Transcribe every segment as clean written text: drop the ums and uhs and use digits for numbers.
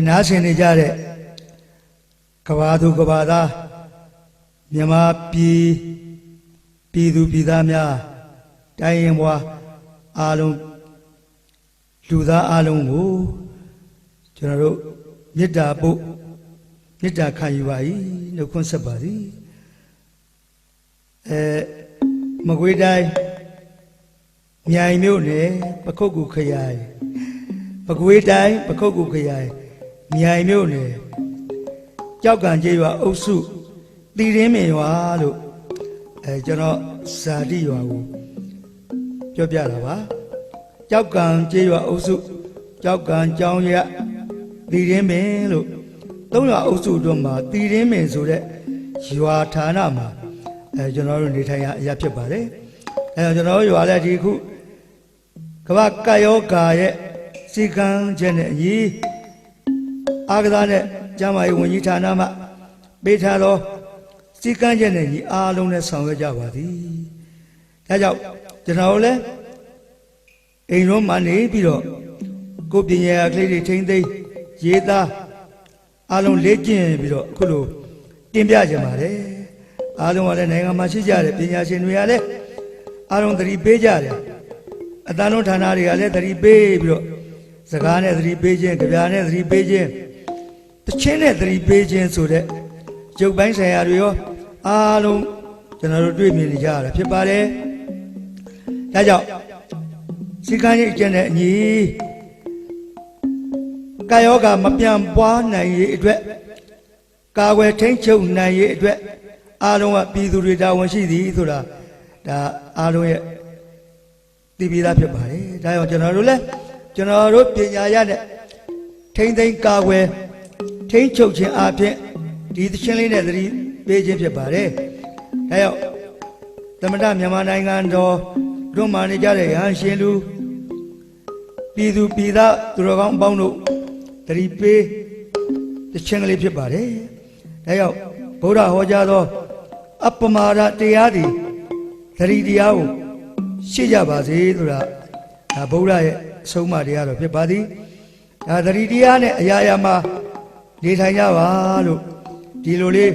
နားဆင်နေကြတဲ့ကဘာသူကဘာသားမြန်မာပြည်သူပြည်သားများတိုင်းရင်ဘွားအားလုံးလူသားအားလုံးကိုကျွန်တော်တို့မေတ္တာပို့မေတ္တာခံယူပါ၏နှုတ်ခွန်းဆက်ပါသည်မကွေးတိုင်းမြိုင်မြို့နယ်ပခုတ်ကူခရိုင်မကွေးတိုင်းပခုတ်ကူခရိုင်မြိုင်မြို့နယ်ကြောက်ကံကျေးရွာအုပ်စုတည်ရင်းမြင်ရွာလို့ကျွန်တော်ဇာတိရွာကိုပြောပြတာပါကြောက်ကံကျေးရွာအုပ်စုကြောက်ကံကျောင်းရတည်ရင်းမြင်လို့သုံးရွာအုပ်စုတို့မှာတည်ရင်းမြင်ဆိုတဲ့ရွာဌာနမှာကျွန်တော်တို့နေထိုင်ရအရာဖြစ်ပါတယ်ကျွန်တော်တို့ရွာလည်းဒီခုကမ္ဘာကပ်ရောဂါရဲ့စီကံချက်နဲ့အညီအာကစားနဲ့ကျန်းမာရေးဝန်ကြီးဌာနမှပေးထားသောစီကံချက်နဲ့ညီအားလုံးနဲ့ဆောင်ရွက်ကြပါသည်ဒါကြောင့်ကျွန်တော်လည်းအိမ်လုံးမှနေပြီးတော့ကိုပညာကလေးတွေထိမ့်သိမ်းရေးသားအားလုံးလေ့ကျင့်ပြီးတော့အခုလိုတင်ပြကြပါတယ်အားလုံးကလည်းနိုင်ငံမှာရှိကြတဲ့ပညာရှင်တွေကလည်းအားလုံးသတိပေးကြတယ်အတန်းလုံးဌာနတွေကလည်းသတိပေးပြီးတော့စကားနဲ့သတိပေးခြင်းကြပြာနဲ့သတိပေးခြင်းတချင်းနဲ့သတိပေးခြင်းဆိုတဲ့ရုပ်ပိုင်းဆိုင်ရာတွေရောအားလုံးကျွန်တော်တို့တွေ့မြင်နေကြရတာဖြစ်ပါတယ်ဒါကြောင့်စီကံရိပ်ကျင့်တဲ့အညီကာယောဂမပြန့်ပွားနိုင်ရေးအတွက်ကာဝယ်ထိန်းချုပ်နိုင်ရေးအတွက်အားလုံးကပြည်သူတွေတာဝန်ရှိသည်ဆိုတာဒါအားလုံးရဲ့သိပြီးသားဖြစ်ပါတယ်ဒါကြောင့်ကျွန်တော်တို့လည်းကျွန်တော်တို့ပညာရတဲ့ထိမ့်သိမ်းကာဝယ်ထိမ့်ချုပ်ခြင်းအပြင်ဒီသချင်းလေးနဲ့သတိပေးခြင်းဖြစ်ပါတယ်ဒါကြောင့်သမတမြန်မာနိုင်ငံတော်တို့မှနေကြတဲ့ရဟန်းရှင်လူပြည်သူပြည်သားသူတော်ကောင်းအပေါင်းတို့သတိပေးသချင်းကလေးဖြစ်ပါတယ်ဒါကြောင့်ဗုဒ္ဓဟောကြားသောအပမာဒတရားသည်သတိတရားကိုရှေ့ကြပါစေဆိုတာဒါဗုဒ္ဓရဲ့အဆုံးအမတရားတော်ဖြစ်ပါသည်ဒါသတိတရားနဲ့အရာရာမှာနေထိုင်ကြပါလို့ဒီလိုလေး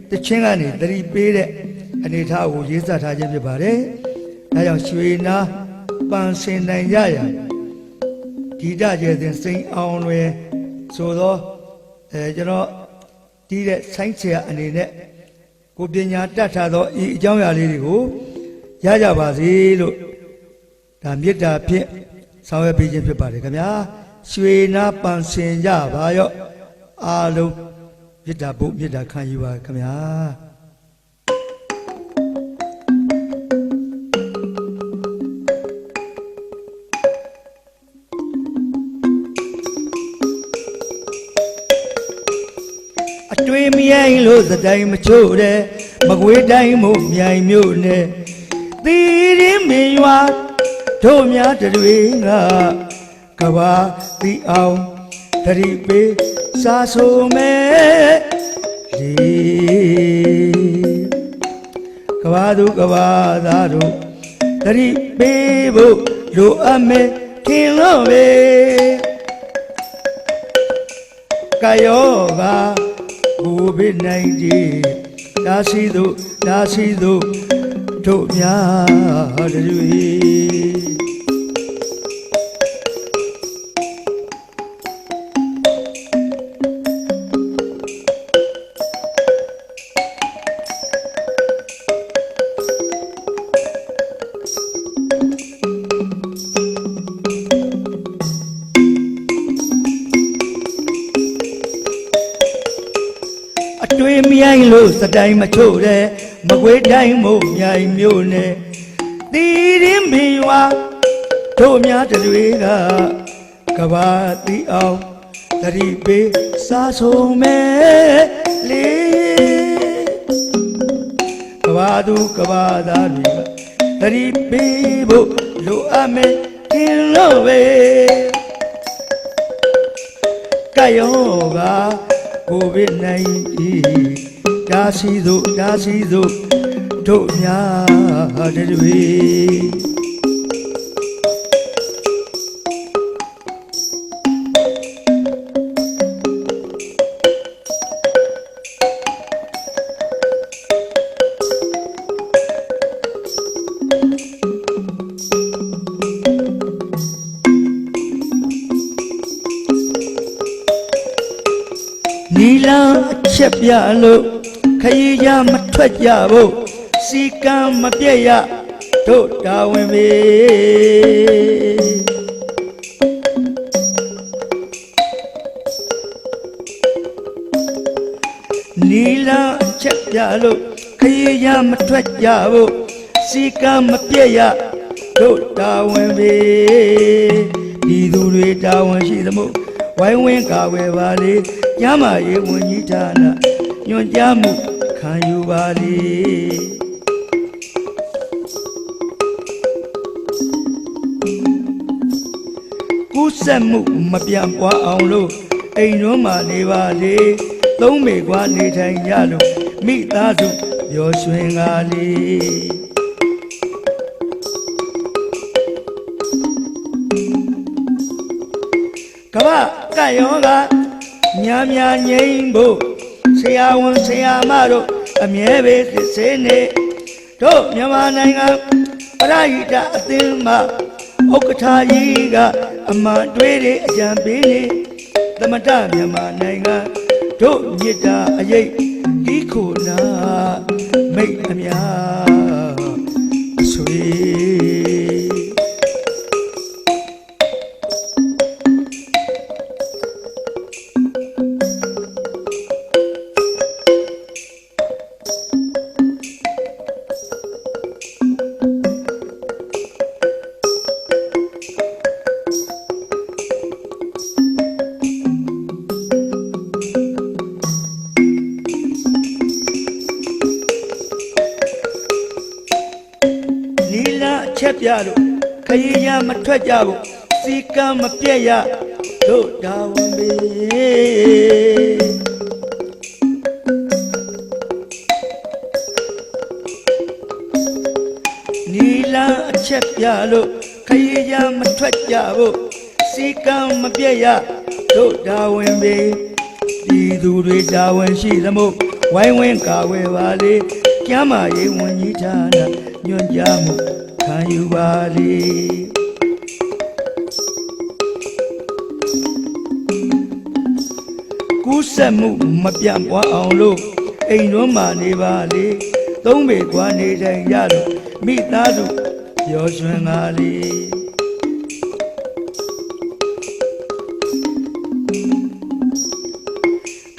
တချင်းကနေသတိပေးတဲ့အနေအထားကိုရေးစထားခြင်းဖြစ်ပါတယ်ဒါကြောင့်ရွှေနာပန်ဆင်နိုင်ရရဒီတကျဲစဉ်စိန်အောင်လွယ်ဆိုတော့ကျွန်တော်တီးတဲ့ဆိုင်းဆရာအနေနဲ့ကိုပညာတတ်ထားသောဤအကြောင်းအရာလေးတွေကိုရကြပါစေလို့ဒါမေတ္တာဖြင့်ဆောင်ရွက်ပေးခြင်းဖြစ်ပါတယ်ခင်ဗျာရွှေနာပန်ဆင်ကြပါရော့အားလုံးမေတ္တာဘုမေတ္တာခံယူပါခင်ဗျာအတွေ့မြိုင်လို့သတိုင်မချို့တဲ့မကွေးတိုင်းမို့မြိုင်မြို့နဲ့သီရင်းမင်ရွာတို့များတွေကကဘာတီအောင်သတိပေးစားဆိုမဲ့ဒီကဘာသူကဘာသားတို့သတိပေးဖို့လိုအပ်မယ်ထင်လို့ပဲကာယောဂCOVID-19 ဒါစီတို့တို့များတွေတွေ့မြိုင်လို့စတိုင်မချို့တဲ့မကွေးတိုင်းမို့မြိုင်မြို့နဲ့သီရင်းမင်ရွာတို့များတွေကကဘာတီအောင်သတိပေးစားဆုံးမဲ့လေကဘာသူကဘာသားတွေကသတိပေးဖို့လိုအပ်မယ်ထင်လို့ပဲကာယောဂCOVID-19 ဒါစီတို့တို့များတွေ နီလန်းအချက်ပြလို့ခရီးရမထွက်ကြဖို့စီကံမပြည့်ရတို့တာဝန်ပဲနီလန်းအချက်ပြလို့ခရီးရမထွက်ကြဖို့စီကံမပြည့်ရတို့တာဝန်ပဲဒီသူတွေတာဝန်ရှိသမို့ဝိုင်းဝန်းကာဝယ်ပါလေကျမ်းမာရေးဝန်ကြီးဌာနညွှန်ကြားမှုခံယူပါလေကူးစက်မှုမပြန့်ပွားအောင်လို့အိမ်တွင်းမှာနေပါလေသုံးမေကွာနေထိုင်ကြလို့မိသားစုပျော်ရွှင်ကားလေကမ္ဘာကယောဂများများငြိမ်းဖို့ဆရာဝန်ဆရာမတို့အမြဲပဲစစ်ဆေးနေတို့မြန်မာနိုင်ငံပရိဟိတအသင်းမှဥက္ကဋ္ဌကြီးကအမှန်တွေးတဲ့အကြံပေးနေသမတမြန်မာနိုင်ငံတို့မြစ်တာအရေးဒီခုနာမိတ်အများအဆွေချက်ပြလို့ခရီးရမထွက်ကြဘူးစီကံမပြည့်ရတို့တာဝန်ပဲနီလာအချက်ပြလို့ခရီးရမထွက်ကြဘူးစီကံမပြည့်ရတို့တာဝန်ပဲဒီသူတွေတာဝန်ရှိသမို့ဝိုင်းဝန်းကာဝယ်ပါလေကျမ်းမာရေးဝန်ကြီးဌာနညွှန်ကြားမှုခံယူပါလေကူးစက်မှုမပြန့်ပွားအောင်လို့အိမ်တွင်းမှာနေပါလေသုံးပေကွာနေထိုင်ရလို့မိသားစုပျော်ရွှင်ပါလေ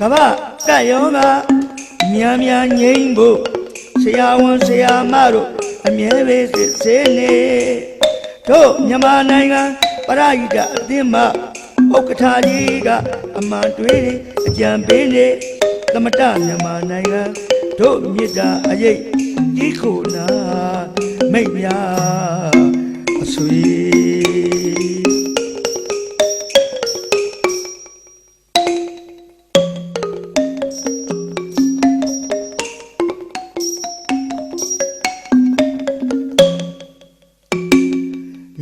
ကမ္ဘာကယောဂများများငြိမ်းဖို့ဆရာဝန်ဆရာမတို့အမြဲပဲစစ်ဆေးနေတို့မြန်မာနိုင်ငံပရိဟိတအသင်းမှဥက္ကဋ္ဌကြီးကအမှန်တွေးအကြံပေးနေသမတမြန်မာနိုင်ငံတို့မြစ်တာအရေးဒီခုနာမိတ်များအဆွေ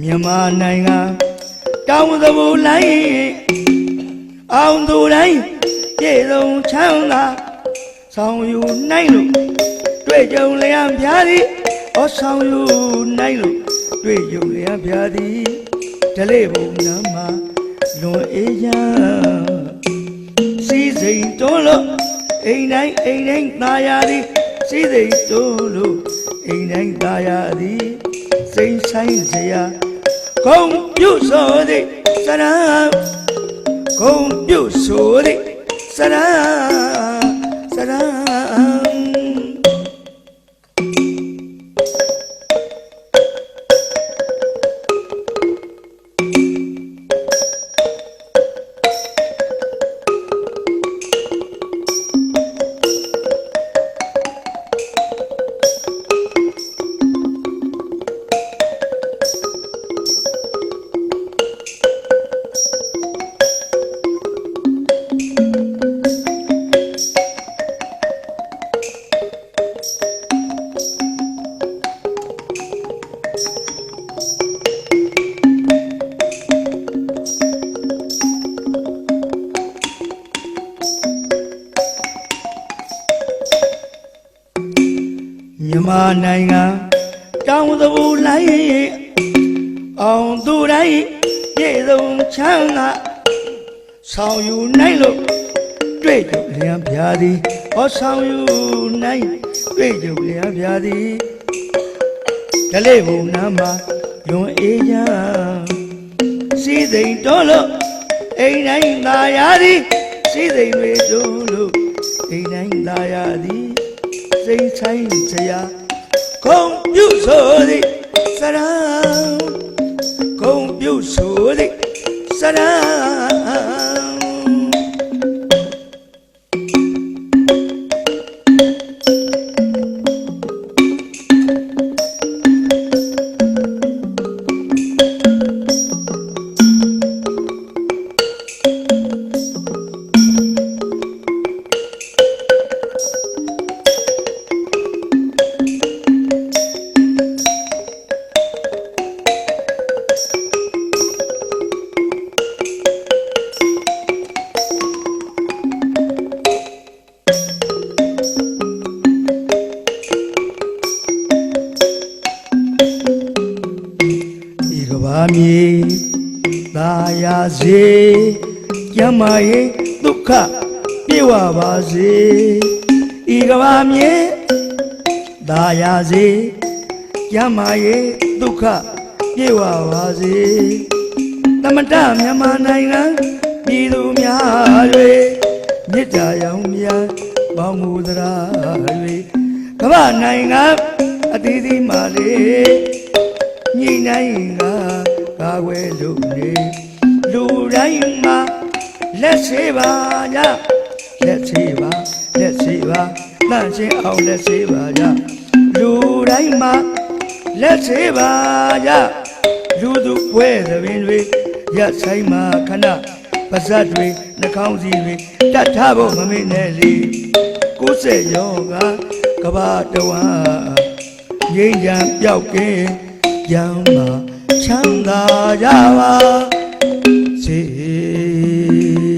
မြန်မာနိုင်ငံတောင်သဘူလိုက်အောင်သူတိုင်းပြေဆုံးချမ်းသာဆောင်ယူနိုင်လို့တွေ့ကြုံလျံပြားသည်ဩဆောင်ယူနိုင်လို့တွေ့ကြုံလျံပြားသည်ဒလေးဘုံနာမှာလွန်အေးရစီစိန်တွန်းလို့အိမ်တိုင်းသာယာသည်စီစိန်တွန်းလို့အိမ်တိုင်းသာယာသည်စိန်ဆိုင်စရာဂုံပြုဆိုသည်စရံဂုံပြုဆိုသည်စရံမြန်မာနိုင်ငံတောင်သဘူလိုက်အောင်သူတိုင်းပြေဆုံးချမ်းသာဆောင်ယူနိုင်လို့ တွေ့ကြလျံပြာသည်ဟောဆောင်ယူနိုင်တွေ့ကြလျံပြာသည်ဒလေးဘုံနာမှာလွန်အေးရစီစိန်တော်လို့အိမ်တိုင်းသာရသည်စီစိန်တွေတို့လို့အိမ်တိုင်းသာရသည်စိတ်ဆိုင်စရာခုံပြုဆိုသည်စရံခုံပြုဆိုသည်စရံမြေသာယာစေကျမ်းမာရေးဒုက္ခပြေဝပါစေဤကဘာမြေသာယာစေကျမ်းမာရေးဒုက္ခပြေဝပါစေသမတမြန်မာနိုင်ငံပြည်သူများတွေမြစ်တာရောင်များပေါင်းမှုသရာတွေကမ္ဘာနိုင်ငံအသီးသီးမှလေညီနိုင်ကာဝဲလို့နေလူတိုင်းမှာလက်စေပါညလက်စေပါလက်စေပါတန့်ရှင်းအောင်လက်စေပါညလူတိုင်းမှာလက်စေပါညလူသူပွဲသဘင်တွေရက်ဆိုင်မှာခဏပါဇက်တွေနှာခေါင်းစီတွေတတ်ထားဖို့မမေ့နဲ့လေ90ယောကဘာတဝါငိမ့်ကြံပြောက်ကင်းရံမှာချမ်းသာကြပါစေ